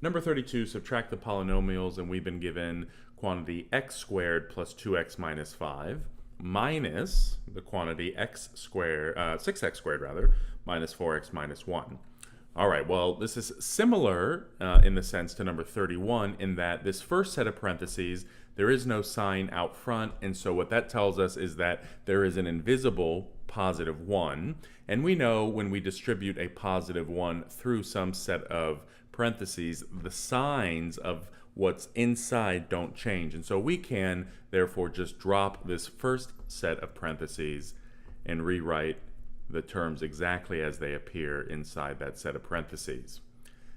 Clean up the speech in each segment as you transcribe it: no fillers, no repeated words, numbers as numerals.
Number 32, subtract the polynomials, and we've been given quantity x squared plus 2x minus 5 minus the quantity x squared, 6x squared rather, minus 4x minus 1. All right, well, this is similar in the sense to number 31 in that this first set of parentheses, there is no sign out front, and so what that tells us is that there is an invisible positive 1, and we know when we distribute a positive 1 through some set of parentheses, the signs of what's inside don't change, and so we can therefore just drop this first set of parentheses and rewrite the terms exactly as they appear inside that set of parentheses.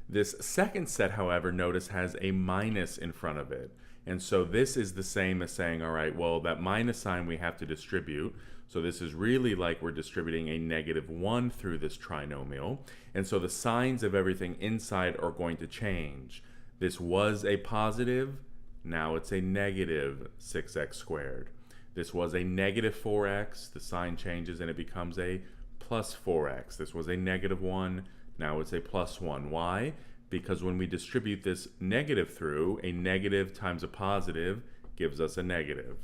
This second set, however, notice has a minus in front of it. And so this is the same as saying, all right, well, that minus sign we have to distribute. So this is really like we're distributing a negative 1 through this trinomial. And so the signs of everything inside are going to change. This was a positive, now it's a negative 6x squared. This was a negative 4x, the sign changes and it becomes a plus 4x. This was a negative 1, now it's a plus 1. Why? Because when we distribute this negative through, a negative times a positive gives us a negative.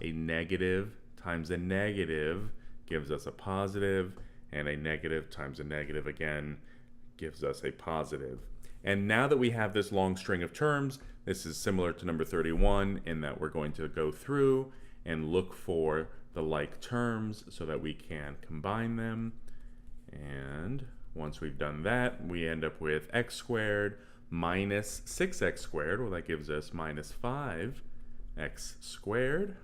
A negative times a negative gives us a positive, and a negative times a negative again gives us a positive. And now that we have this long string of terms, this is similar to number 31 in that we're going to go through and look for the like terms so that we can combine them. And once we've done that, we end up with x squared minus 6x squared. Well, that gives us minus 5x squared.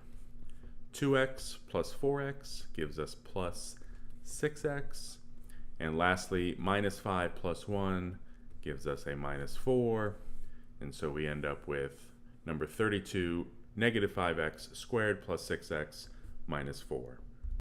2x plus 4x gives us plus 6x. And lastly, minus 5 plus 1 gives us a minus 4. And so we end up with number 32, negative 5x squared plus 6x minus 4.